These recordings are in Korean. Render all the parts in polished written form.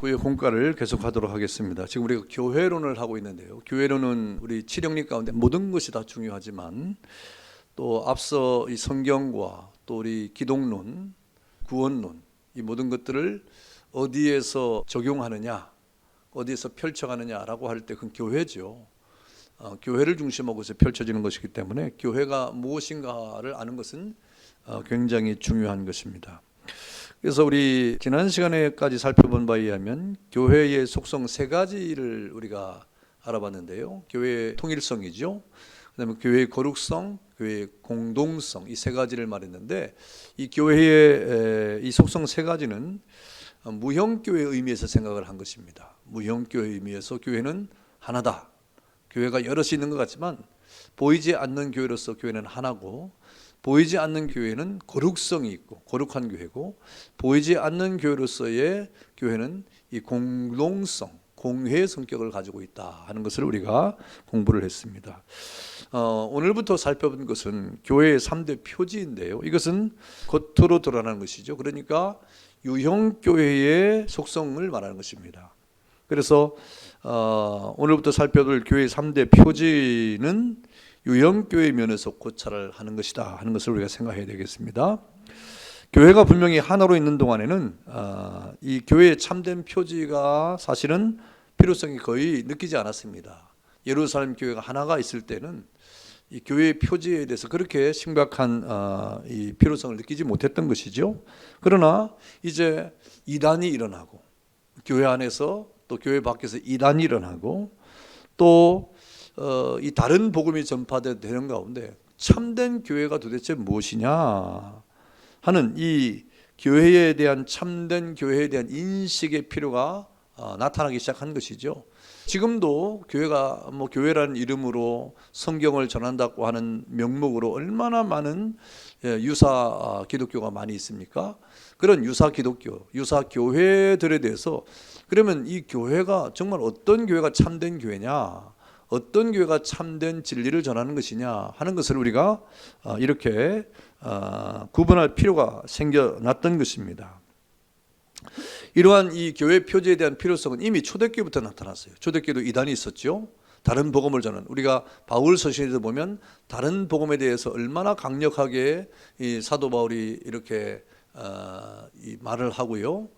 후에 공과를 계속하도록 하겠습니다. 지금 우리가 교회론을 하고 있는데요. 교회론은 우리 칠영리 가운데 모든 것이 다 중요하지만 또 앞서 이 성경과 또 우리 기독론, 구원론 이 모든 것들을 어디에서 적용하느냐, 어디에서 펼쳐가느냐라고 할 때 그건 교회죠. 교회를 중심으로 해서 펼쳐지는 것이기 때문에 교회가 무엇인가를 아는 것은 굉장히 중요한 것입니다. 그래서 우리 지난 시간에까지 살펴본 바에 의하면 교회의 속성 세 가지를 우리가 알아봤는데요. 교회의 통일성이죠. 그다음에 교회의 거룩성, 교회의 공동성 이 세 가지를 말했는데 이 교회의 이 속성 세 가지는 무형교회의 의미에서 생각을 한 것입니다. 무형교회의 의미에서 교회는 하나다. 교회가 여럿이 있는 것 같지만 보이지 않는 교회로서 교회는 하나고 보이지 않는 교회는 거룩성이 있고 거룩한 교회고 보이지 않는 교회로서의 교회는 이 공동성, 공회의 성격을 가지고 있다 하는 것을 우리가 공부를 했습니다. 오늘부터 살펴본 것은 교회의 3대 표지인데요. 이것은 겉으로 드러나는 것이죠. 그러니까 유형교회의 속성을 말하는 것입니다. 그래서 오늘부터 살펴볼 교회의 3대 표지는 유형교회 면에서 고찰을 하는 것이다 하는 것을 우리가 생각해야 되겠습니다. 교회가 분명히 하나로 있는 동안에는 이 교회의 참된 표지가 사실은 필요성이 거의 느끼지 않았습니다. 예루살렘 교회가 하나가 있을 때는 이 교회의 표지에 대해서 그렇게 심각한 이 필요성을 느끼지 못했던 것이죠. 그러나 이제 이단이 일어나고 교회 안에서 또 교회 밖에서 이단이 일어나고 또 이 다른 복음이 전파되는 가운데 참된 교회가 도대체 무엇이냐 하는 이 교회에 대한 참된 교회에 대한 인식의 필요가 나타나기 시작한 것이죠. 지금도 교회가 교회라는 이름으로 성경을 전한다고 하는 명목으로 얼마나 많은 유사 기독교가 많이 있습니까? 그런 유사 기독교, 유사 교회들에 대해서 그러면 이 교회가 정말 어떤 교회가 참된 교회냐? 어떤 교회가 참된 진리를 전하는 것이냐 하는 것을 우리가 이렇게 구분할 필요가 생겨났던 것입니다. 이러한 이 교회 표지에 대한 필요성은 이미 초대교회부터 나타났어요. 초대교회도 이단이 있었죠. 다른 복음을 전하는 우리가 바울 서신에서 보면 다른 복음에 대해서 얼마나 강력하게 이 사도 바울이 이렇게 이 말을 하고요.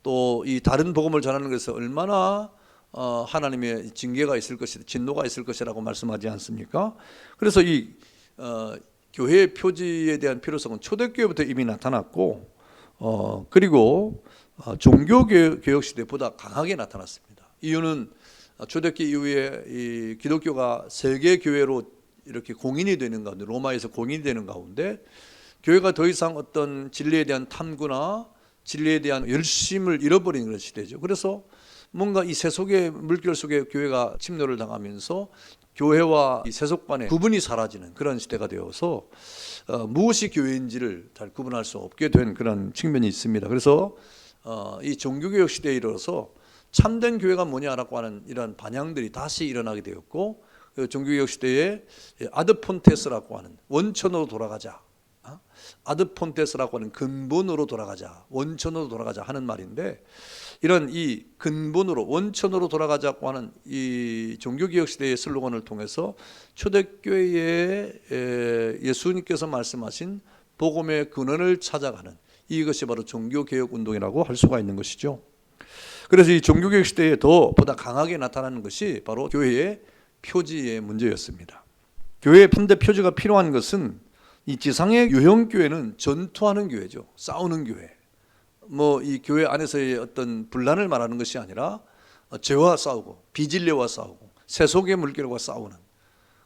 또 이 다른 복음을 전하는 것에서 얼마나 하나님의 징계가 있을 것이다, 진노가 있을 것이라고 말씀하지 않습니까? 그래서 이 교회의 표지에 대한 필요성은 초대교회부터 이미 나타났고 그리고 종교개혁 시대보다 강하게 나타났습니다. 이유는 초대교회 이후에 이 기독교가 세계 교회로 이렇게 공인이 되는 가운데 로마에서 공인이 되는 가운데 교회가 더 이상 어떤 진리에 대한 탐구나 진리에 대한 열심을 잃어버린 그런 시대죠. 그래서 뭔가 이 세속의 물결 속에 교회가 침노를 당하면서 교회와 이 세속 간의 구분이 사라지는 그런 시대가 되어서 무엇이 교회인지를 잘 구분할 수 없게 된 그런 측면이 있습니다. 그래서 이 종교개혁 시대에 이르러서 참된 교회가 뭐냐라고 하는 이런 반향들이 다시 일어나게 되었고 종교개혁 시대에 아드폰테스라고 하는 원천으로 돌아가자, 아드폰테스라고 하는 근본으로 돌아가자, 원천으로 돌아가자 하는 말인데 이런 이 근본으로 원천으로 돌아가자고 하는 이 종교개혁 시대의 슬로건을 통해서 초대교회의 예수님께서 말씀하신 복음의 근원을 찾아가는 이것이 바로 종교개혁 운동이라고 할 수가 있는 것이죠. 그래서 이 종교개혁 시대에 보다 강하게 나타나는 것이 바로 교회의 표지의 문제였습니다. 교회의 3대 표지가 필요한 것은 이 지상의 유형교회는 전투하는 교회죠. 싸우는 교회. 이 교회 안에서의 어떤 분란을 말하는 것이 아니라 죄와 싸우고 비진리와 싸우고 세속의 물결과 싸우는,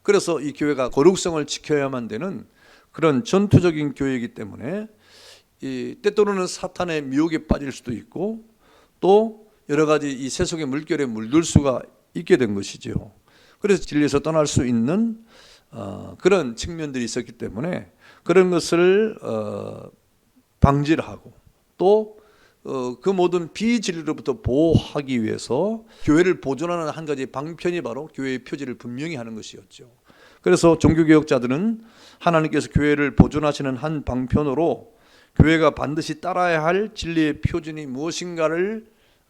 그래서 이 교회가 거룩성을 지켜야만 되는 그런 전투적인 교회이기 때문에 때때로는 사탄의 미혹에 빠질 수도 있고 또 여러 가지 이 세속의 물결에 물들 수가 있게 된 것이죠. 그래서 진리에서 떠날 수 있는 그런 측면들이 있었기 때문에 그런 것을 방지를 하고 또 그 모든 비진리로부터 보호하기 위해서 교회를 보존하는 한 가지 방편이 바로 교회의 표지를 분명히 하는 것이었죠. 그래서 종교개혁자들은 하나님께서 교회를 보존하시는 한 방편으로 교회가 반드시 따라야 할 진리의 표준이 무엇인가를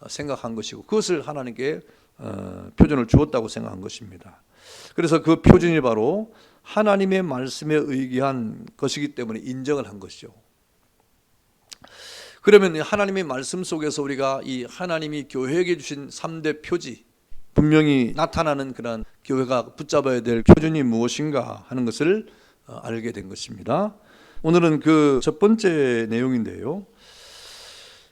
생각한 것이고 그것을 하나님께 표준을 주었다고 생각한 것입니다. 그래서 그 표준이 바로 하나님의 말씀에 의기한 것이기 때문에 인정을 한 것이죠. 그러면 하나님의 말씀 속에서 우리가 이 하나님이 교회에게 주신 3대 표지, 분명히 나타나는 그런 교회가 붙잡아야 될 표준이 무엇인가 하는 것을 알게 된 것입니다. 오늘은 그 첫 번째 내용인데요.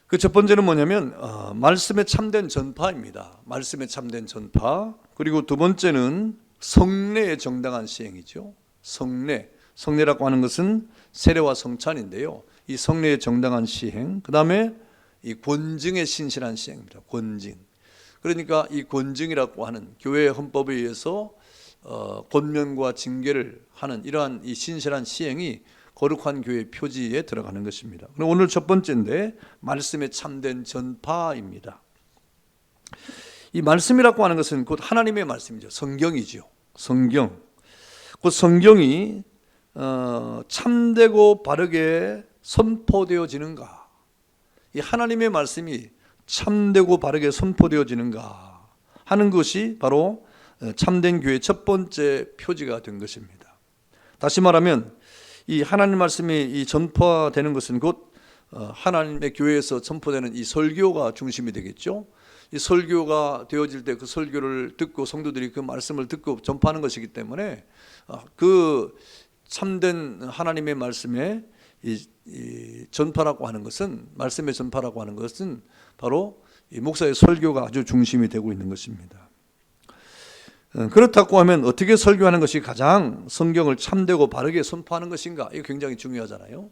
그 첫 번째는 뭐냐면 말씀에 참된 전파입니다. 말씀에 참된 전파. 그리고 두 번째는 성례의 정당한 시행이죠. 성례라고 하는 것은 세례와 성찬인데요. 이 성례의 정당한 시행, 그 다음에 이 권증의 신실한 시행입니다. 권증. 그러니까 이 권증이라고 하는 교회의 헌법에 의해서 권면과 징계를 하는 이러한 이 신실한 시행이 거룩한 교회의 표지에 들어가는 것입니다. 그럼 오늘 첫 번째인데 말씀에 참된 전파입니다. 이 말씀이라고 하는 것은 곧 하나님의 말씀이죠. 성경이죠. 성경. 곧 성경이 참되고 바르게 선포되어지는가? 이 하나님의 말씀이 참되고 바르게 선포되어지는가 하는 것이 바로 참된 교회의 첫 번째 표지가 된 것입니다. 다시 말하면 이 하나님 말씀이 이 전파되는 것은 곧 하나님의 교회에서 선포되는 이 설교가 중심이 되겠죠. 이 설교가 되어질 때 그 설교를 듣고 성도들이 그 말씀을 듣고 전파하는 것이기 때문에 그 참된 하나님의 말씀의 이 전파라고 하는 것은, 말씀의 전파라고 하는 것은 바로 이 목사의 설교가 아주 중심이 되고 있는 것입니다. 그렇다고 하면 어떻게 설교하는 것이 가장 성경을 참되고 바르게 선포하는 것인가? 이거 굉장히 중요하잖아요.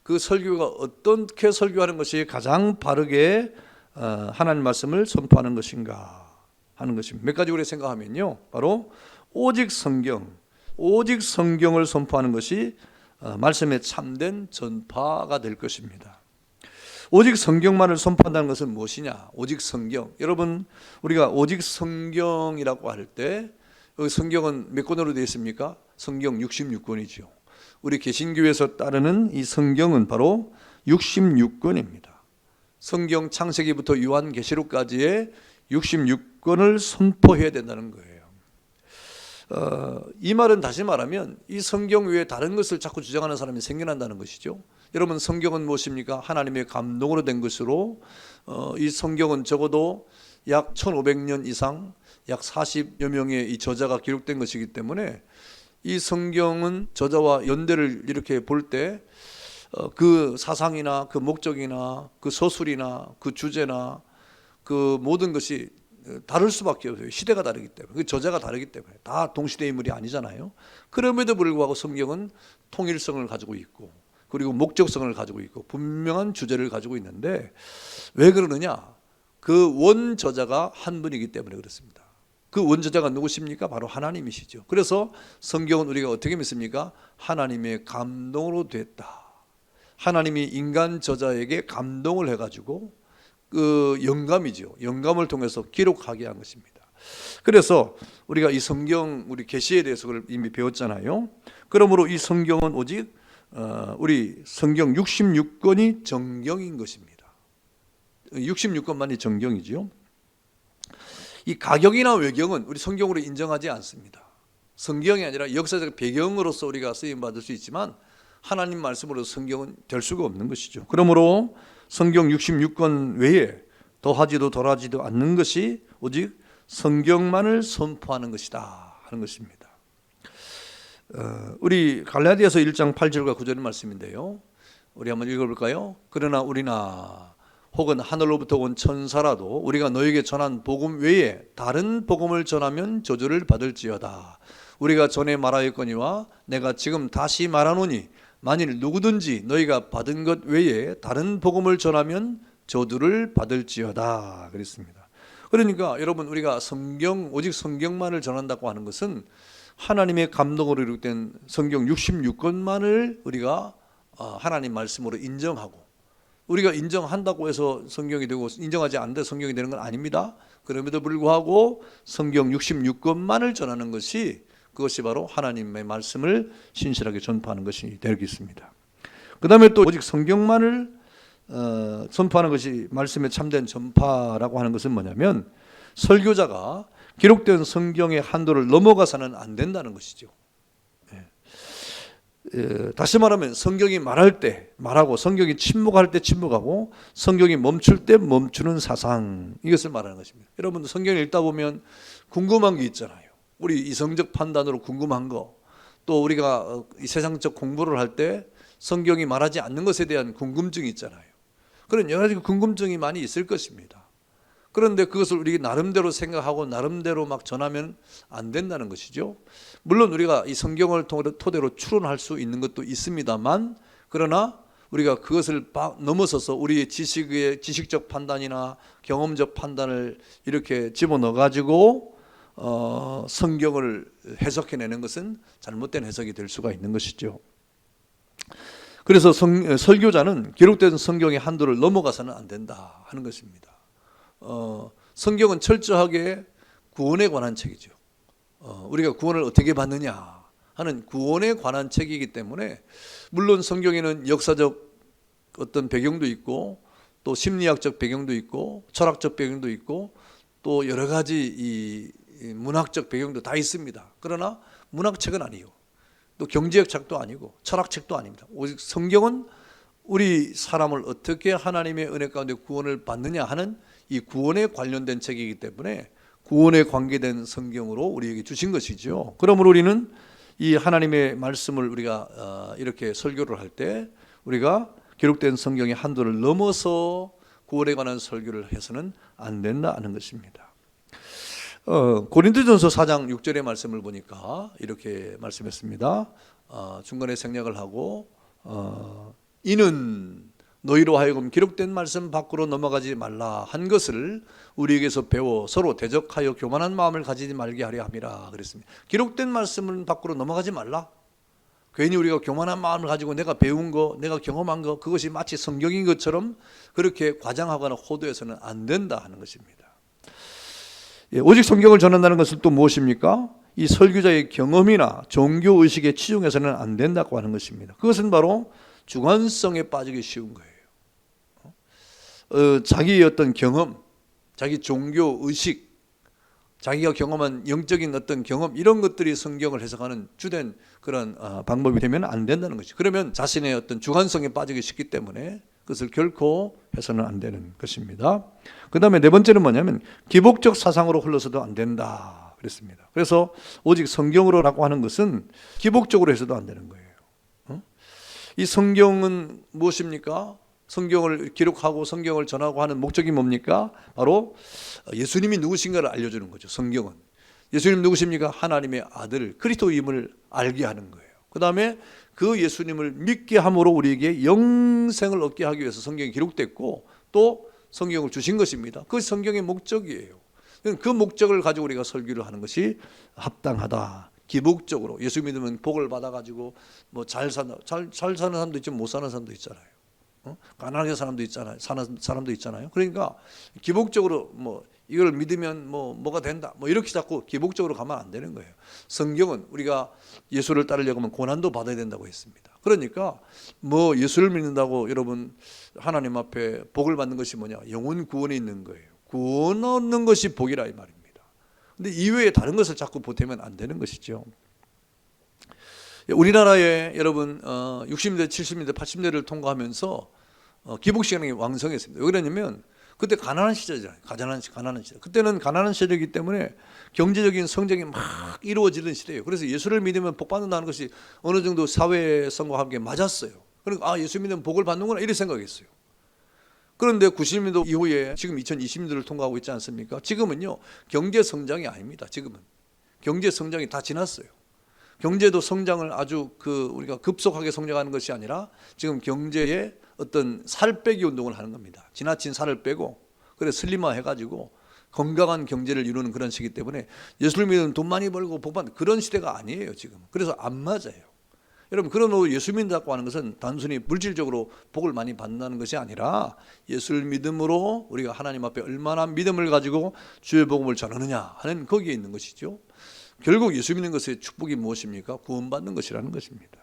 그 설교가 어떻게 설교하는 것이 가장 바르게 하나님 말씀을 선포하는 것인가 하는 것입니다. 몇 가지 우리가 생각하면요, 바로 오직 성경을 선포하는 것이 말씀에 참된 전파가 될 것입니다. 오직 성경만을 선포한다는 것은 무엇이냐? 오직 성경. 여러분, 우리가 오직 성경이라고 할 때 성경은 몇 권으로 되어 있습니까? 성경 66권이죠. 우리 개신교에서 따르는 이 성경은 바로 66권입니다. 성경 창세기부터 요한계시록까지의 66권을 선포해야 된다는 거예요. 이 말은 다시 말하면 이 성경 외에 다른 것을 자꾸 주장하는 사람이 생겨난다는 것이죠. 여러분, 성경은 무엇입니까? 하나님의 감동으로 된 것으로 이 성경은 적어도 약 1500년 이상 약 40여 명의 이 저자가 기록된 것이기 때문에 이 성경은 저자와 연대를 이렇게 볼 때 그 사상이나 그 목적이나 그 서술이나 그 주제나 그 모든 것이 다를 수밖에 없어요. 시대가 다르기 때문에, 그 저자가 다르기 때문에. 다 동시대 인물이 아니잖아요. 그럼에도 불구하고 성경은 통일성을 가지고 있고, 그리고 목적성을 가지고 있고, 분명한 주제를 가지고 있는데 왜 그러느냐? 그 원저자가 한 분이기 때문에 그렇습니다. 그 원저자가 누구십니까? 바로 하나님이시죠. 그래서 성경은 우리가 어떻게 믿습니까? 하나님의 감동으로 됐다. 하나님이 인간 저자에게 감동을 해가지고 그 영감이죠. 영감을 통해서 기록하게 한 것입니다. 그래서 우리가 이 성경, 우리 계시에 대해서 이미 배웠잖아요. 그러므로 이 성경은 오직 우리 성경 66권이 정경인 것입니다. 66권만이 정경이지요. 이 가경이나 외경은 우리 성경으로 인정하지 않습니다. 성경이 아니라 역사적 배경으로서 우리가 쓰임받을 수 있지만 하나님 말씀으로 성경은 될 수가 없는 것이죠. 그러므로 성경 66권 외에 더하지도 덜하지도 않는 것이 오직 성경만을 선포하는 것이다 하는 것입니다. 우리 갈라디아서 1장 8절과 9절의 말씀인데요, 우리 한번 읽어볼까요? 그러나 우리나 혹은 하늘로부터 온 천사라도 우리가 너에게 전한 복음 외에 다른 복음을 전하면 저주를 받을지어다. 우리가 전에 말하였거니와 내가 지금 다시 말하노니 만일 누구든지 너희가 받은 것 외에 다른 복음을 전하면 저주를 받을지어다 그랬습니다. 그러니까 여러분, 우리가 오직 성경만을 전한다고 하는 것은 하나님의 감동으로 이룩된 성경 66권만을 우리가 하나님 말씀으로 인정하고, 우리가 인정한다고 해서 성경이 되고 인정하지 않는데 성경이 되는 건 아닙니다. 그럼에도 불구하고 성경 66권만을 전하는 것이, 그것이 바로 하나님의 말씀을 신실하게 전파하는 것이 되겠습니다. 그 다음에 또 오직 성경만을 선포하는 것이 말씀에 참된 전파라고 하는 것은 뭐냐면 설교자가 기록된 성경의 한도를 넘어가서는 안 된다는 것이죠. 다시 말하면 성경이 말할 때 말하고 성경이 침묵할 때 침묵하고 성경이 멈출 때 멈추는 사상, 이것을 말하는 것입니다. 여러분들 성경을 읽다 보면 궁금한 게 있잖아요. 우리 이성적 판단으로 궁금한 거, 또 우리가 이 세상적 공부를 할 때 성경이 말하지 않는 것에 대한 궁금증이 있잖아요. 그런 여러 가지 궁금증이 많이 있을 것입니다. 그런데 그것을 우리 나름대로 생각하고 나름대로 막 전하면 안 된다는 것이죠. 물론 우리가 이 성경을 토대로 추론할 수 있는 것도 있습니다만, 그러나 우리가 그것을 넘어서서 우리의 지식적 판단이나 경험적 판단을 이렇게 집어넣어 가지고 성경을 해석해내는 것은 잘못된 해석이 될 수가 있는 것이죠. 그래서 설교자는 기록된 성경의 한도를 넘어가서는 안 된다 하는 것입니다. 성경은 철저하게 구원에 관한 책이죠. 우리가 구원을 어떻게 받느냐 하는 구원에 관한 책이기 때문에, 물론 성경에는 역사적 어떤 배경도 있고 또 심리학적 배경도 있고 철학적 배경도 있고 또 여러 가지 이 문학적 배경도 다 있습니다. 그러나 문학책은 아니에요. 또 경제학 책도 아니고 철학책도 아닙니다. 오직 성경은 우리 사람을 어떻게 하나님의 은혜 가운데 구원을 받느냐 하는 이 구원에 관련된 책이기 때문에 구원에 관계된 성경으로 우리에게 주신 것이죠. 그러므로 우리는 이 하나님의 말씀을 우리가 이렇게 설교를 할 때 우리가 기록된 성경의 한도를 넘어서 구원에 관한 설교를 해서는 안 된다는 것입니다. 고린도전서 4장 6절의 말씀을 보니까 이렇게 말씀했습니다. 중간에 생략을 하고 이는 너희로 하여금 기록된 말씀 밖으로 넘어가지 말라 한 것을 우리에게서 배워 서로 대적하여 교만한 마음을 가지지 말게 하려 함이라 그랬습니다. 기록된 말씀은 밖으로 넘어가지 말라. 괜히 우리가 교만한 마음을 가지고 내가 배운 거, 내가 경험한 거, 그것이 마치 성경인 것처럼 그렇게 과장하거나 호도해서는 안 된다 하는 것입니다. 오직 성경을 전한다는 것은 또 무엇입니까? 이 설교자의 경험이나 종교의식에 치중해서는 안 된다고 하는 것입니다. 그것은 바로 주관성에 빠지기 쉬운 거예요. 자기의 어떤 경험, 자기 종교의식, 자기가 경험한 영적인 어떤 경험, 이런 것들이 성경을 해석하는 주된 그런 방법이 되면 안 된다는 것이죠. 그러면 자신의 어떤 주관성에 빠지기 쉽기 때문에 그것을 결코 해서는 안 되는 것입니다. 그 다음에 네 번째는 뭐냐면 기복적 사상으로 흘러서도 안 된다 그랬습니다. 그래서 오직 성경으로라고 하는 것은 기복적으로 해서도 안 되는 거예요. 이 성경은 무엇입니까? 성경을 기록하고 성경을 전하고 하는 목적이 뭡니까? 바로 예수님이 누구신가를 알려주는 거죠. 성경은 예수님 누구십니까? 하나님의 아들 그리스도임을 알게 하는 거예요. 그 다음에 그 예수님을 믿게 함으로 우리에게 영생을 얻게 하기 위해서 성경이 기록됐고 또 성경을 주신 것입니다. 그 성경의 목적이에요. 그 목적을 가지고 우리가 설교를 하는 것이 합당하다. 기복적으로 예수 믿으면 복을 받아가지고 뭐 잘 사는 사람도 있지만 못 사는 사람도 있잖아요. 가난하게 사람도 있잖아요. 사는 사람도 있잖아요. 그러니까 기복적으로 뭐 이걸 믿으면 뭐가 된다. 뭐 이렇게 자꾸 기복적으로 가면 안 되는 거예요. 성경은 우리가 예수를 따르려고 하면 고난도 받아야 된다고 했습니다. 그러니까 뭐 예수를 믿는다고 여러분 하나님 앞에 복을 받는 것이 뭐냐? 영혼 구원이 있는 거예요. 구원 얻는 것이 복이라 이 말입니다. 근데 이외에 다른 것을 자꾸 보태면 안 되는 것이죠. 우리나라에 여러분 60년대, 70년대, 80년대를 통과하면서 기복 시간이 왕성했습니다. 왜 그러냐면 그때 가난한 시절이잖아요. 가난한 시절. 그때는 가난한 시절이기 때문에 경제적인 성장이 막 이루어지는 시대예요. 그래서 예수를 믿으면 복 받는다는 것이 어느 정도 사회성과 함께 맞았어요. 그러니까 예수 믿으면 복을 받는구나 이렇게 생각했어요. 그런데 90년대 이후에 지금 2020년대를 통과하고 있지 않습니까? 지금은요 경제 성장이 아닙니다. 지금은 경제 성장이 다 지났어요. 경제도 성장을 아주 우리가 급속하게 성장하는 것이 아니라 지금 경제에 어떤 살 빼기 운동을 하는 겁니다. 지나친 살을 빼고 그래 슬림화 해가지고 건강한 경제를 이루는 그런 시기 때문에 예수를 믿으면 돈 많이 벌고 복 받는 그런 시대가 아니에요 지금. 그래서 안 맞아요. 여러분 그런 예수 믿는다고 하는 것은 단순히 물질적으로 복을 많이 받는다는 것이 아니라 예수를 믿음으로 우리가 하나님 앞에 얼마나 믿음을 가지고 주의 복음을 전하느냐 하는 거기에 있는 것이죠. 결국 예수 믿는 것의 축복이 무엇입니까? 구원받는 것이라는 것입니다.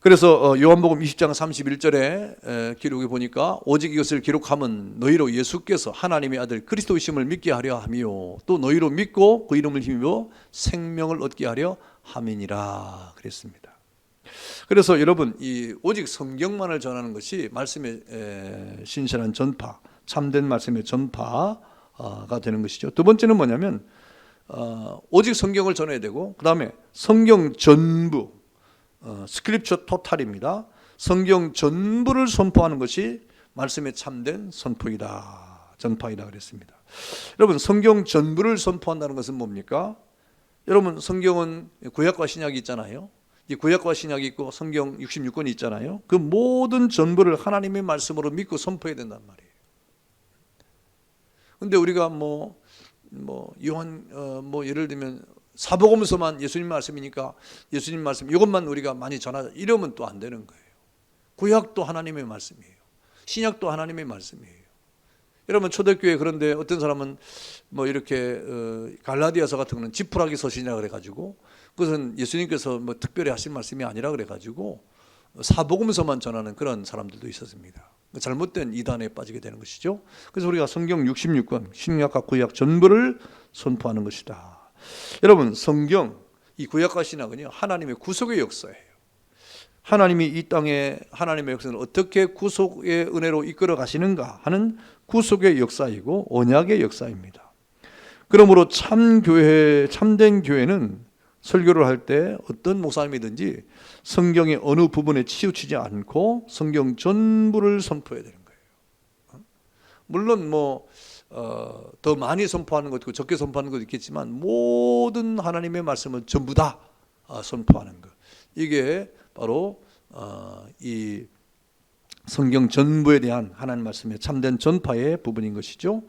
그래서 요한복음 20장 31절에 기록에 보니까 오직 이것을 기록하면 너희로 예수께서 하나님의 아들 그리스도이심을 믿게 하려 함이요 또 너희로 믿고 그 이름을 힘입어 생명을 얻게 하려 함이니라 그랬습니다. 그래서 여러분 이 오직 성경만을 전하는 것이 말씀의 신실한 전파, 참된 말씀의 전파가 되는 것이죠. 두 번째는 뭐냐면 오직 성경을 전해야 되고 그 다음에 성경 전부 스크립처 토탈입니다. 성경 전부를 선포하는 것이 말씀의 참된 선포이다, 전파이다 그랬습니다. 여러분 성경 전부를 선포한다는 것은 뭡니까? 여러분 성경은 구약과 신약이 있잖아요. 이 구약과 신약이 있고 성경 66권이 있잖아요. 그 모든 전부를 하나님의 말씀으로 믿고 선포해야 된단 말이에요. 근데 우리가 요한 예를 들면 사복음서만 예수님 말씀이니까 예수님 말씀 이것만 우리가 많이 전하자 이러면 또 안 되는 거예요. 구약도 하나님의 말씀이에요. 신약도 하나님의 말씀이에요. 여러분 초대교회 그런데 어떤 사람은 이렇게 갈라디아서 같은 거는 지푸라기 서신이라 그래가지고 그것은 예수님께서 특별히 하신 말씀이 아니라 그래가지고 사복음서만 전하는 그런 사람들도 있었습니다. 잘못된 이단에 빠지게 되는 것이죠. 그래서 우리가 성경 66권 신약과 구약 전부를 선포하는 것이다. 여러분 성경 이 구약과 신약은요 하나님의 구속의 역사예요. 하나님이 이 땅에 하나님의 역사를 어떻게 구속의 은혜로 이끌어 가시는가 하는 구속의 역사이고 언약의 역사입니다. 그러므로 참된 교회는 설교를 할 때 어떤 목사님이든지 성경의 어느 부분에 치우치지 않고 성경 전부를 선포해야 되는 거예요. 물론 더 많이 선포하는 것도 있고 적게 선포하는 것도 있겠지만 모든 하나님의 말씀을 전부 다 선포하는 것, 이게 바로 이 성경 전부에 대한 하나님 말씀의 참된 전파의 부분인 것이죠.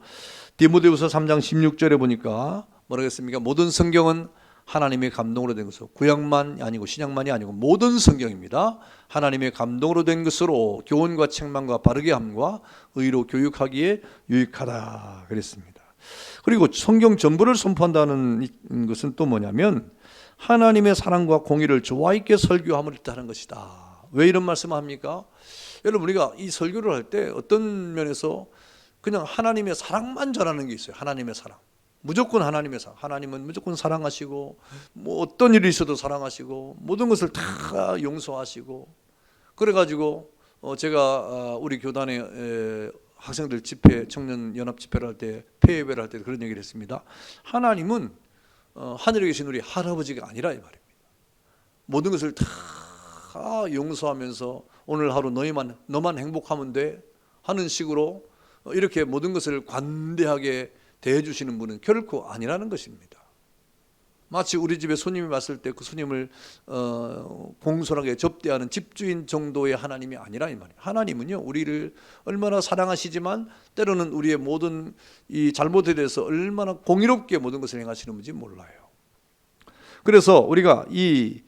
디모데후서 3장 16절에 보니까 뭐라고 했습니까? 모든 성경은 하나님의 감동으로 된 것으로, 구약만 아니고 신약만이 아니고 모든 성경입니다. 하나님의 감동으로 된 것으로 교훈과 책망과 바르게 함과 의로 교육하기에 유익하다 그랬습니다. 그리고 성경 전부를 선포한다는 것은 또 뭐냐면 하나님의 사랑과 공의를 조화 있게 설교함을 뜻하는 것이다. 왜 이런 말씀을 합니까? 여러분 우리가 이 설교를 할 때 어떤 면에서 그냥 하나님의 사랑만 전하는 게 있어요. 하나님의 사랑, 무조건 하나님의 사랑. 하나님은 무조건 사랑하시고 어떤 일이 있어도 사랑하시고 모든 것을 다 용서하시고, 그래가지고 제가 우리 교단의 학생들 집회, 청년 연합 집회를 할 때, 폐예배를 할 때 그런 얘기를 했습니다. 하나님은 하늘에 계신 우리 할아버지가 아니라 이 말입니다. 모든 것을 다 용서하면서 오늘 하루 너만 행복하면 돼 하는 식으로 이렇게 모든 것을 관대하게 대해주시는 분은 결코 아니라는 것입니다. 마치 우리 집에 손님이 왔을 때 그 손님을 공손하게 접대하는 집주인 정도의 하나님이 아니라 이 말이에요. 하나님은요 우리를 얼마나 사랑하시지만 때로는 우리의 모든 이 잘못에 대해서 얼마나 공의롭게 모든 것을 행하시는 분인지 몰라요. 그래서 우리가 이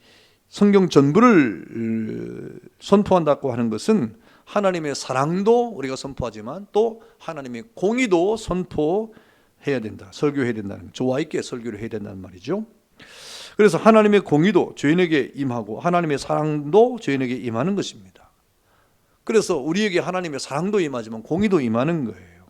성경 전부를 선포한다고 하는 것은 하나님의 사랑도 우리가 선포하지만 또 하나님의 공의도 선포해야 된다, 설교해야 된다는, 조화 있게 설교를 해야 된다는 말이죠. 그래서 하나님의 공의도 죄인에게 임하고 하나님의 사랑도 죄인에게 임하는 것입니다. 그래서 우리에게 하나님의 사랑도 임하지만 공의도 임하는 거예요.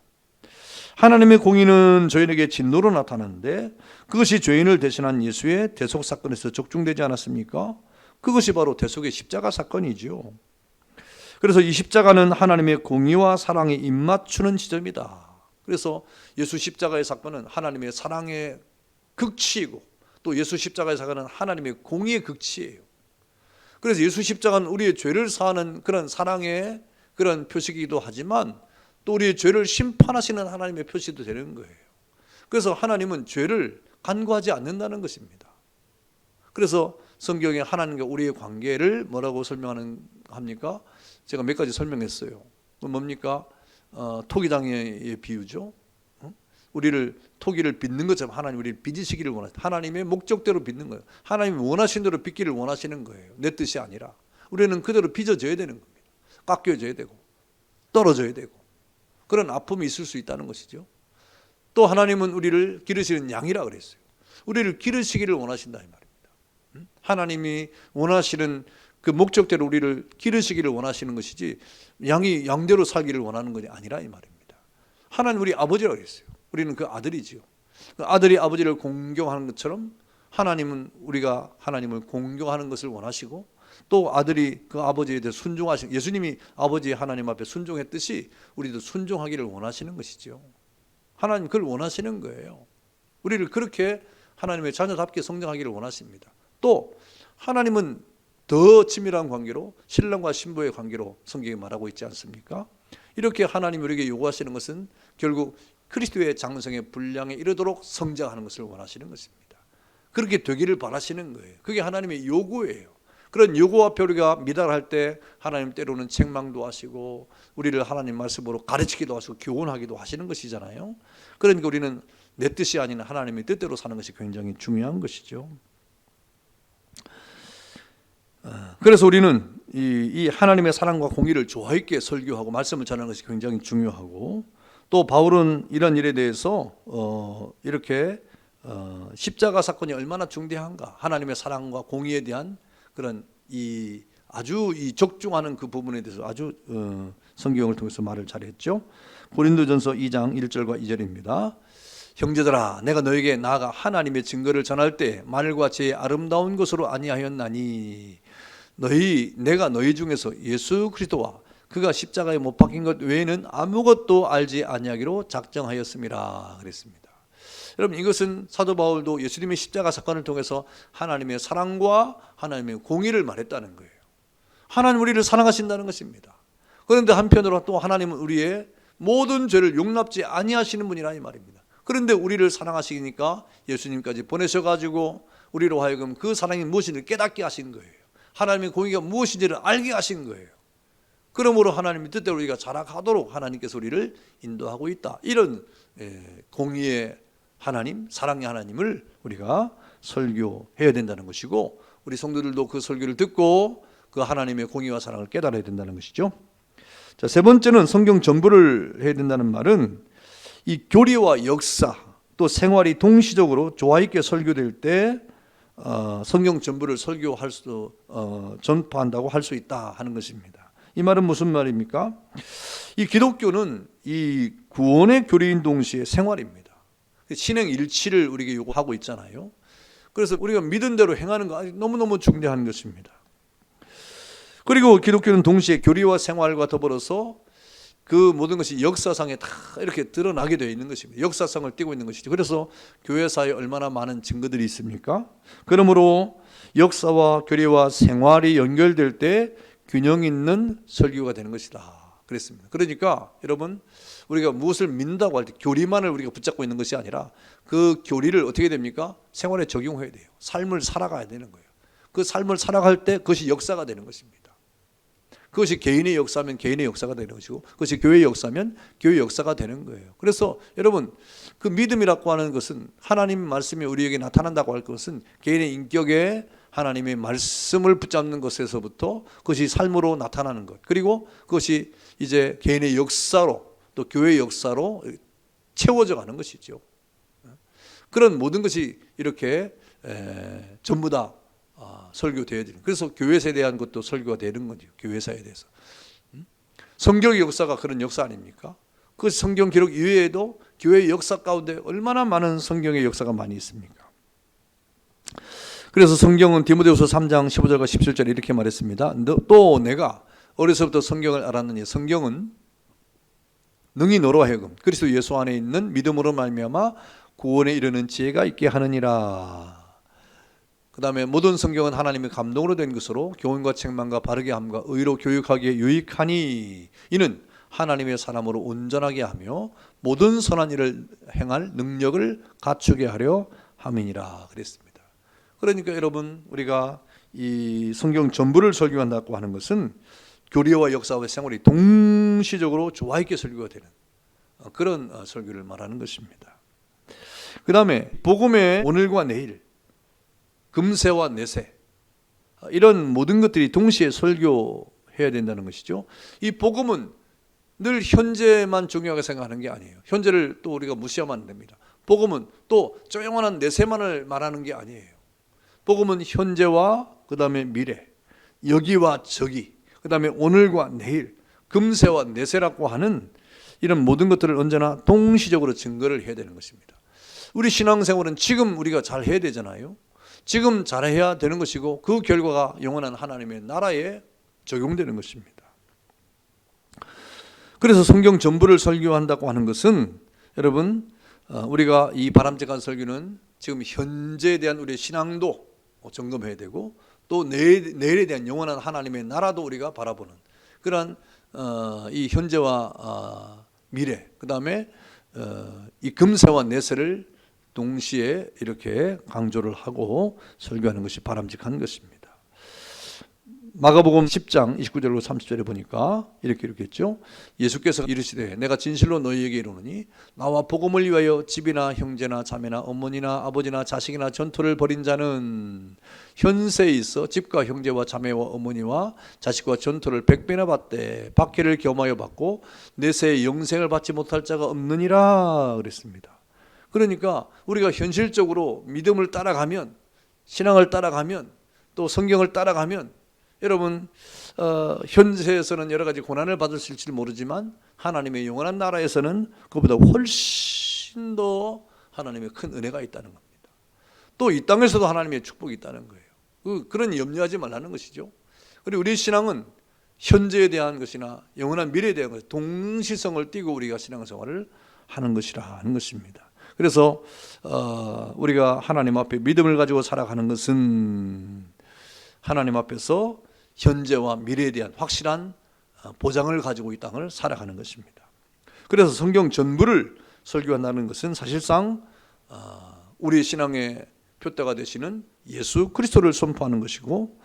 하나님의 공의는 죄인에게 진노로 나타나는데 그것이 죄인을 대신한 예수의 대속 사건에서 적중되지 않았습니까? 그것이 바로 대속의 십자가 사건이죠. 그래서 이 십자가는 하나님의 공의와 사랑에 입맞추는 지점이다. 그래서 예수 십자가의 사건은 하나님의 사랑의 극치이고 또 예수 십자가의 사건은 하나님의 공의의 극치예요. 그래서 예수 십자가는 우리의 죄를 사하는 그런 사랑의 그런 표시이기도 하지만 또 우리의 죄를 심판하시는 하나님의 표시도 되는 거예요. 그래서 하나님은 죄를 간구하지 않는다는 것입니다. 그래서 성경에 하나님과 우리의 관계를 뭐라고 합니까? 제가 몇 가지 설명했어요. 뭡니까? 토기장의 비유죠. 우리를 토기를 빚는 것처럼 하나님 우리를 빚으시기를 원하시는, 하나님의 목적대로 빚는 거예요. 하나님이 원하시는 대로 빚기를 원하시는 거예요. 내 뜻이 아니라. 우리는 그대로 빚어져야 되는 겁니다. 깎여져야 되고 떨어져야 되고 그런 아픔이 있을 수 있다는 것이죠. 또 하나님은 우리를 기르시는 양이라 그랬어요. 우리를 기르시기를 원하신다 이 말입니다. 하나님이 원하시는 그 목적대로 우리를 기르시기를 원하시는 것이지 양이 양대로 살기를 원하는 것이 아니라 이 말입니다. 하나님 우리 아버지라고 했어요. 우리는 그 아들이지요. 그 아들이 아버지를 공경하는 것처럼 하나님은 우리가 하나님을 공경하는 것을 원하시고, 또 아들이 그 아버지에 대해 순종하시는, 예수님이 아버지 하나님 앞에 순종했듯이 우리도 순종하기를 원하시는 것이죠. 하나님 그걸 원하시는 거예요. 우리를 그렇게 하나님의 자녀답게 성장하기를 원하십니다. 또 하나님은 더 친밀한 관계로, 신랑과 신부의 관계로 성경이 말하고 있지 않습니까? 이렇게 하나님이 우리에게 요구하시는 것은 결국 그리스도의 장성의 분량에 이르도록 성장하는 것을 원하시는 것입니다. 그렇게 되기를 바라시는 거예요. 그게 하나님의 요구예요. 그런 요구 앞에 우리가 미달할 때 하나님 때로는 책망도 하시고 우리를 하나님 말씀으로 가르치기도 하시고 교훈하기도 하시는 것이잖아요. 그러니까 우리는 내 뜻이 아닌 하나님의 뜻대로 사는 것이 굉장히 중요한 것이죠. 그래서 우리는 이 하나님의 사랑과 공의를 조화 있게 설교하고 말씀을 전하는 것이 굉장히 중요하고, 또 바울은 이런 일에 대해서 이렇게 십자가 사건이 얼마나 중대한가, 하나님의 사랑과 공의에 대한 그런 아주 적중하는 그 부분에 대해서 아주 성경을 통해서 말을 잘했죠. 고린도전서 2장 1절과 2절입니다. 형제들아, 내가 너에게 나아가 하나님의 증거를 전할 때 말과 제의 아름다운 것으로 아니하였나니 내가 너희 중에서 예수 그리스도와 그가 십자가에 못 박힌 것 외에는 아무것도 알지 아니하기로 작정하였음이라 그랬습니다. 여러분, 이것은 사도 바울도 예수님의 십자가 사건을 통해서 하나님의 사랑과 하나님의 공의를 말했다는 거예요. 하나님 우리를 사랑하신다는 것입니다. 그런데 한편으로 또 하나님은 우리의 모든 죄를 용납지 아니하시는 분이라 이 말입니다. 그런데 우리를 사랑하시니까 예수님까지 보내셔가지고 우리로 하여금 그 사랑이 무엇인지 깨닫게 하신 거예요. 하나님의 공의가 무엇인지를 알게 하신 거예요. 그러므로 하나님의 뜻대로 우리가 자라가도록 하나님께서 우리를 인도하고 있다. 이런 공의의 하나님, 사랑의 하나님을 우리가 설교해야 된다는 것이고, 우리 성도들도 그 설교를 듣고 그 하나님의 공의와 사랑을 깨달아야 된다는 것이죠. 자, 세 번째는 성경 전부를 해야 된다는 말은 이 교리와 역사 또 생활이 동시적으로 조화 있게 설교될 때 성경 전부를 설교할 수 전파한다고 할 수 있다 하는 것입니다. 이 말은 무슨 말입니까? 이 기독교는 이 구원의 교리인 동시에 생활입니다. 신행 일치를 우리에게 요구하고 있잖아요. 그래서 우리가 믿은 대로 행하는 거 너무너무 중대한 것입니다. 그리고 기독교는 동시에 교리와 생활과 더불어서 그 모든 것이 역사상에 다 이렇게 드러나게 되어 있는 것입니다. 역사성을 띠고 있는 것이죠. 그래서 교회사에 얼마나 많은 증거들이 있습니까? 그러므로 역사와 교리와 생활이 연결될 때 균형 있는 설교가 되는 것이다 그랬습니다. 그러니까 여러분, 우리가 무엇을 믿는다고 할 때 교리만을 우리가 붙잡고 있는 것이 아니라 그 교리를 어떻게 됩니까? 생활에 적용해야 돼요. 삶을 살아가야 되는 거예요. 그 삶을 살아갈 때 그것이 역사가 되는 것입니다. 그것이 개인의 역사면 개인의 역사가 되는 것이고, 그것이 교회의 역사면 교회의 역사가 되는 거예요. 그래서 여러분, 그 믿음이라고 하는 것은 하나님 말씀이 우리에게 나타난다고 할 것은 개인의 인격에 하나님의 말씀을 붙잡는 것에서부터 그것이 삶으로 나타나는 것, 그리고 그것이 이제 개인의 역사로 또 교회의 역사로 채워져 가는 것이죠. 그런 모든 것이 이렇게 전부 다 설교되어야 되는, 그래서 교회사에 대한 것도 설교가 되는 거죠. 교회사에 대해서. 성경의 역사가 그런 역사 아닙니까? 그 성경 기록 이외에도 교회의 역사 가운데 얼마나 많은 성경의 역사가 많이 있습니까? 그래서 성경은 디모데후서 3장 15절과 17절에 이렇게 말했습니다. 또 내가 어려서부터 성경을 알았느니 성경은 능히 너로 하여금 그리스도 예수 안에 있는 믿음으로 말미암아 구원에 이르는 지혜가 있게 하느니라. 그 다음에 모든 성경은 하나님의 감동으로 된 것으로 교훈과 책망과 바르게 함과 의로 교육하기에 유익하니 이는 하나님의 사람으로 온전하게 하며 모든 선한 일을 행할 능력을 갖추게 하려 함이니라 그랬습니다. 그러니까 여러분, 우리가 이 성경 전부를 설교한다고 하는 것은 교리와 역사와 생활이 동시적으로 조화 있게 설교가 되는 그런 설교를 말하는 것입니다. 그 다음에 복음의 오늘과 내일, 금세와 내세, 이런 모든 것들이 동시에 설교해야 된다는 것이죠. 이 복음은 늘 현재만 중요하게 생각하는 게 아니에요. 현재를 또 우리가 무시하면 안 됩니다. 복음은 또 조용한 내세만을 말하는 게 아니에요. 복음은 현재와 그 다음에 미래, 여기와 저기, 그 다음에 오늘과 내일, 금세와 내세라고 하는 이런 모든 것들을 언제나 동시적으로 증거를 해야 되는 것입니다. 우리 신앙생활은 지금 우리가 잘 해야 되잖아요. 지금 잘해야 되는 것이고 그 결과가 영원한 하나님의 나라에 적용되는 것입니다. 그래서 성경 전부를 설교한다고 하는 것은 여러분, 우리가 이 바람직한 설교는 지금 현재에 대한 우리의 신앙도 점검해야 되고 또 내일에 대한 영원한 하나님의 나라도 우리가 바라보는 그러한 이 현재와 미래, 그 다음에 이 금세와 내세를 동시에 이렇게 강조를 하고 설교하는 것이 바람직한 것입니다. 마가복음 10장 29절로 30절에 보니까 이렇게 했죠. 예수께서 이르시되 내가 진실로 너희에게 이르노니 나와 복음을 위하여 집이나 형제나 자매나 어머니나 아버지나 자식이나 전토를 벌인 자는 현세에 있어 집과 형제와 자매와 어머니와 자식과 전토를 100배나 받되 박해를 겸하여 받고 내세에 영생을 받지 못할 자가 없느니라 그랬습니다. 그러니까 우리가 현실적으로 믿음을 따라가면, 신앙을 따라가면, 또 성경을 따라가면 여러분, 현세에서는 여러 가지 고난을 받으실지 모르지만 하나님의 영원한 나라에서는 그보다 훨씬 더 하나님의 큰 은혜가 있다는 겁니다. 또 이 땅에서도 하나님의 축복이 있다는 거예요. 그런 염려하지 말라는 것이죠. 그리고 우리 신앙은 현재에 대한 것이나 영원한 미래에 대한 것, 동시성을 띠고 우리가 신앙생활을 하는 것이라 하는 것입니다. 그래서 우리가 하나님 앞에 믿음을 가지고 살아가는 것은 하나님 앞에서 현재와 미래에 대한 확실한 보장을 가지고 이 땅을 살아가는 것입니다. 그래서 성경 전부를 설교한다는 것은 사실상 우리 신앙의 표대가 되시는 예수 그리스도를 선포하는 것이고,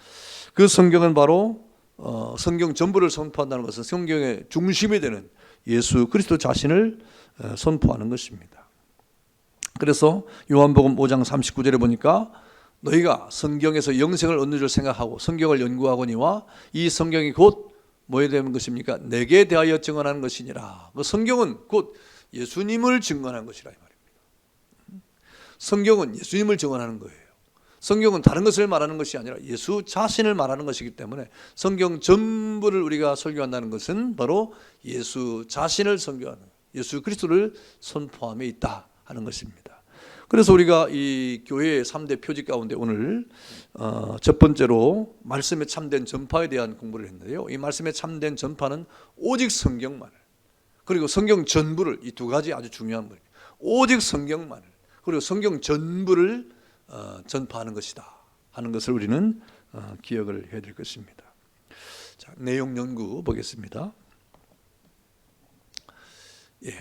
그 성경은 바로 성경 전부를 선포한다는 것은 성경의 중심이 되는 예수 그리스도 자신을 선포하는 것입니다. 그래서 요한복음 5장 39절에 보니까 너희가 성경에서 영생을 얻는 줄 생각하고 성경을 연구하거니와 이 성경이 곧 뭐에 대한 것입니까? 내게 대하여 증언하는 것이니라. 그 성경은 곧 예수님을 증언하는 것이라 이 말입니다. 성경은 예수님을 증언하는 거예요. 성경은 다른 것을 말하는 것이 아니라 예수 자신을 말하는 것이기 때문에 성경 전부를 우리가 설교한다는 것은 바로 예수 자신을 선교하는, 예수 그리스도를 선포함에 있다 하는 것입니다. 그래서 우리가 이 교회의 3대 표지 가운데 오늘 첫 번째로 말씀의 참된 전파에 대한 공부를 했는데요. 이 말씀의 참된 전파는 오직 성경만을, 그리고 성경 전부를, 이 두 가지 아주 중요한 거예요. 오직 성경만을, 그리고 성경 전부를 전파하는 것이다 하는 것을 우리는 기억을 해야 될 것입니다. 자, 내용 연구 보겠습니다.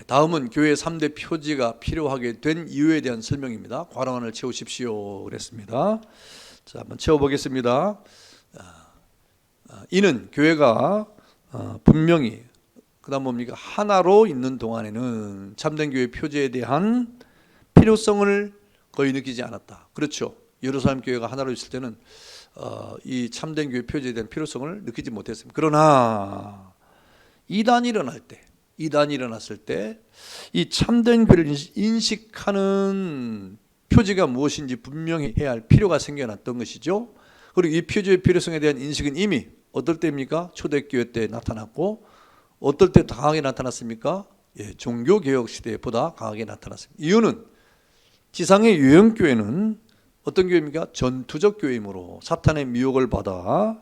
다음은 교회 3대 표지가 필요하게 된 이유에 대한 설명입니다. 괄호안을 채우십시오 그랬습니다. 자, 한번 채워보겠습니다. 이는 교회가 분명히 그다음 뭡니까? 하나로 있는 동안에는 참된 교회 표지에 대한 필요성을 거의 느끼지 않았다. 그렇죠. 예루살렘 교회가 하나로 있을 때는 이 참된 교회 표지에 대한 필요성을 느끼지 못했습니다. 그러나 이단이 일어났을 때 이 참된 교회를 인식하는 표지가 무엇인지 분명히 해야 할 필요가 생겨났던 것이죠. 그리고 이 표지의 필요성에 대한 인식은 이미 어떨 때입니까? 초대교회 때 나타났고, 어떨 때 강하게 나타났습니까? 종교개혁 시대보다 강하게 나타났습니다. 이유는 지상의 유형교회는 어떤 교회입니까? 전투적 교회이므로 사탄의 미혹을 받아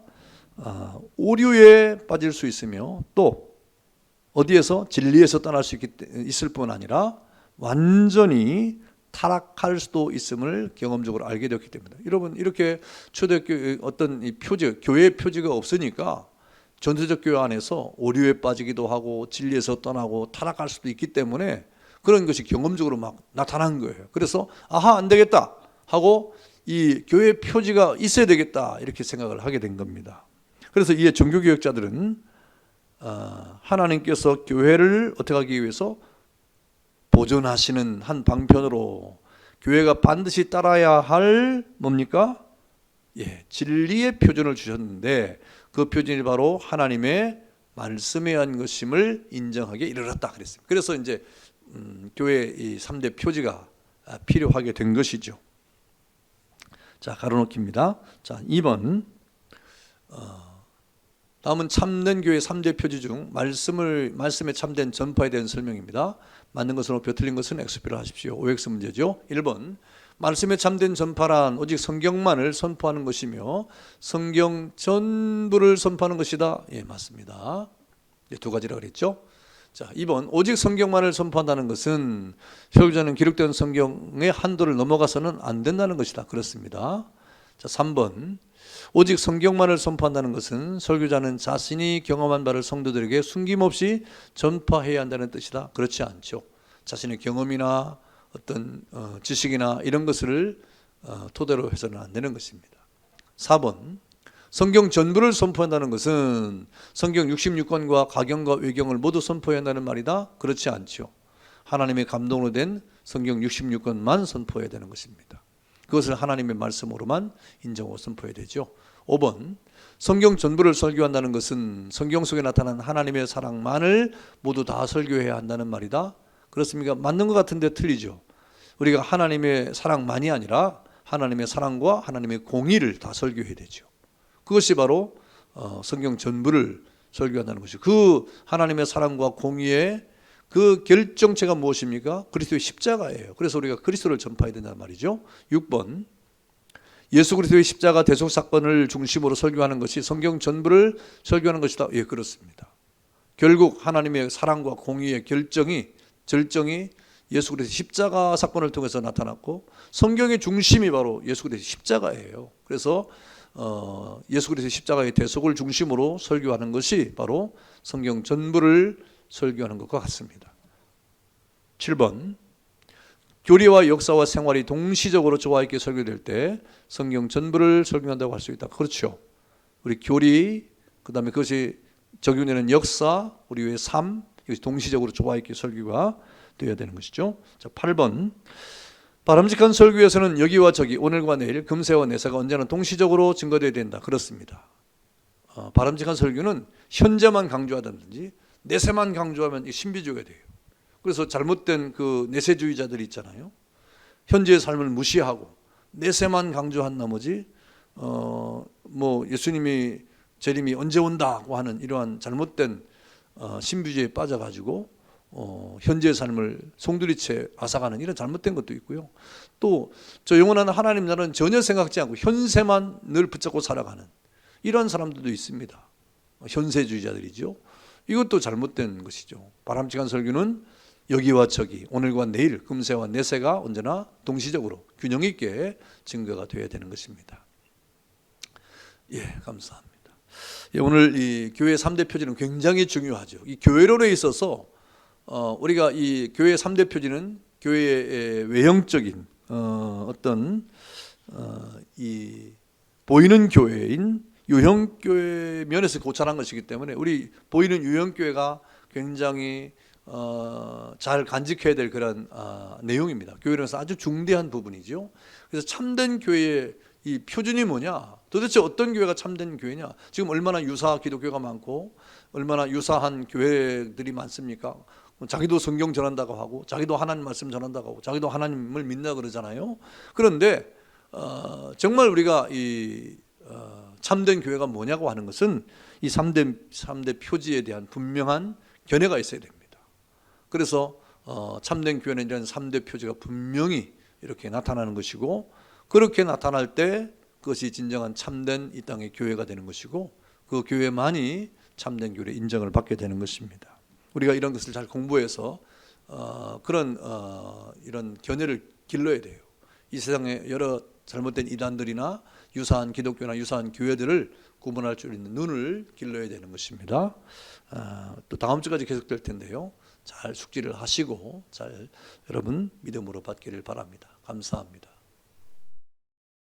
오류에 빠질 수 있으며, 또 어디에서? 진리에서 떠날 수 있을 뿐 아니라 완전히 타락할 수도 있음을 경험적으로 알게 되었기 때문입니다. 여러분, 이렇게 초대교회 어떤 이 표지, 교회의 표지가 없으니까 전투적 교회 안에서 오류에 빠지기도 하고 진리에서 떠나고 타락할 수도 있기 때문에 그런 것이 경험적으로 막 나타난 거예요. 그래서 아하, 안 되겠다 하고 이 교회 표지가 있어야 되겠다 이렇게 생각을 하게 된 겁니다. 그래서 이에 종교개혁자들은 하나님께서 교회를 어떻게 하기 위해서 보존하시는 한 방편으로 교회가 반드시 따라야 할 뭡니까? 진리의 표준을 주셨는데 그 표준이 바로 하나님의 말씀에 의한 것임을 인정하게 이르렀다 그랬습니다. 그래서 이제 교회의 이 3대 표지가 필요하게 된 것이죠. 자, 가로놓기입니다. 자, 2번 다음은 참된 교회 3대 표지 중 말씀에 참된 전파에 대한 설명입니다. 맞는 것은 O표, 틀린 것은 X표로 하십시오. OX 문제죠. 1번, 말씀에 참된 전파란 오직 성경만을 선포하는 것이며 성경 전부를 선포하는 것이다. 예, 맞습니다. 두 가지라 그랬죠. 자, 2번, 오직 성경만을 선포한다는 것은 설교자는 기록된 성경의 한도를 넘어가서는 안 된다는 것이다. 그렇습니다. 자, 3번, 오직 성경만을 선포한다는 것은 설교자는 자신이 경험한 바를 성도들에게 숨김없이 전파해야 한다는 뜻이다. 그렇지 않죠. 자신의 경험이나 어떤 지식이나 이런 것을 토대로 해서는 안 되는 것입니다. 4번, 성경 전부를 선포한다는 것은 성경 66권과 가경과 외경을 모두 선포해야 한다는 말이다. 그렇지 않죠. 하나님의 감동으로 된 성경 66권만 선포해야 되는 것입니다. 그것을 하나님의 말씀으로만 인정하고 선포해야 되죠. 5번, 성경 전부를 설교한다는 것은 성경 속에 나타난 하나님의 사랑만을 모두 다 설교해야 한다는 말이다. 그렇습니까? 맞는 것 같은데 틀리죠. 우리가 하나님의 사랑만이 아니라 하나님의 사랑과 하나님의 공의를 다 설교해야 되죠. 그것이 바로 성경 전부를 설교한다는 것이죠. 그 하나님의 사랑과 공의의 그 결정체가 무엇입니까? 그리스도의 십자가예요. 그래서 우리가 그리스도를 전파해야 된다는 말이죠. 6번, 예수 그리스도의 십자가 대속 사건을 중심으로 설교하는 것이 성경 전부를 설교하는 것이다. 예, 그렇습니다. 결국 하나님의 사랑과 공의의 절정이 예수 그리스도의 십자가 사건을 통해서 나타났고 성경의 중심이 바로 예수 그리스도의 십자가예요. 그래서 예수 그리스도의 십자가의 대속을 중심으로 설교하는 것이 바로 성경 전부를 설교하는 것과 같습니다. 7번, 교리와 역사와 생활이 동시적으로 조화 있게 설교될 때 성경 전부를 설교한다고 할 수 있다. 그렇죠. 우리 교리, 그 다음에 그것이 적용되는 역사, 우리의 삶, 이것이 동시적으로 조화 있게 설교가 되어야 되는 것이죠. 자, 8번, 바람직한 설교에서는 여기와 저기, 오늘과 내일, 금세와 내세가 언제나 동시적으로 증거되어야 된다. 그렇습니다. 바람직한 설교는 현재만 강조하든지 내세만 강조하면 신비주의가 돼요. 그래서 잘못된 그 내세주의자들이 있잖아요. 현재의 삶을 무시하고 내세만 강조한 나머지 예수님이 재림이 언제 온다고 하는 이러한 잘못된 신비주의에 빠져가지고 현재의 삶을 송두리째 앗아가는 이런 잘못된 것도 있고요. 또 저 영원한 하나님 나라는 전혀 생각지 않고 현세만 늘 붙잡고 살아가는 이런 사람들도 있습니다. 현세주의자들이죠. 이것도 잘못된 것이죠. 바람직한 설교는 여기와 저기, 오늘과 내일, 금세와 내세가 언제나 동시적으로 균형 있게 증거가 되어야 되는 것입니다. 예, 감사합니다. 예, 오늘 이 교회 3대 표지는 굉장히 중요하죠. 이 교회론에 있어서 우리가 이 교회 3대 표지는 교회의 외형적인 이 보이는 교회인 유형교회 면에서 고찰한 것이기 때문에 우리 보이는 유형교회가 굉장히 잘 간직해야 될 그런 내용입니다. 교회론에서 아주 중대한 부분이죠. 그래서 참된 교회의 이 표준이 뭐냐? 도대체 어떤 교회가 참된 교회냐? 지금 얼마나 유사 기독교가 많고 얼마나 유사한 교회들이 많습니까? 자기도 성경 전한다고 하고 자기도 하나님 말씀 전한다고 하고 자기도 하나님을 믿나 그러잖아요. 그런데 정말 우리가 이 참된 교회가 뭐냐고 하는 것은 이 3대 표지에 대한 분명한 견해가 있어야 됩니다. 그래서 참된 교회는 이런 3대 표지가 분명히 이렇게 나타나는 것이고 그렇게 나타날 때 그것이 진정한 참된 이 땅의 교회가 되는 것이고 그 교회만이 참된 교회의 인정을 받게 되는 것입니다. 우리가 이런 것을 잘 공부해서 이런 견해를 길러야 돼요. 이 세상에 여러 잘못된 이단들이나 유사한 기독교나 유사한 교회들을 구분할 줄 있는 눈을 길러야 되는 것입니다. 또 다음 주까지 계속될 텐데요. 잘 숙지를 하시고 잘 여러분 믿음으로 받기를 바랍니다. 감사합니다.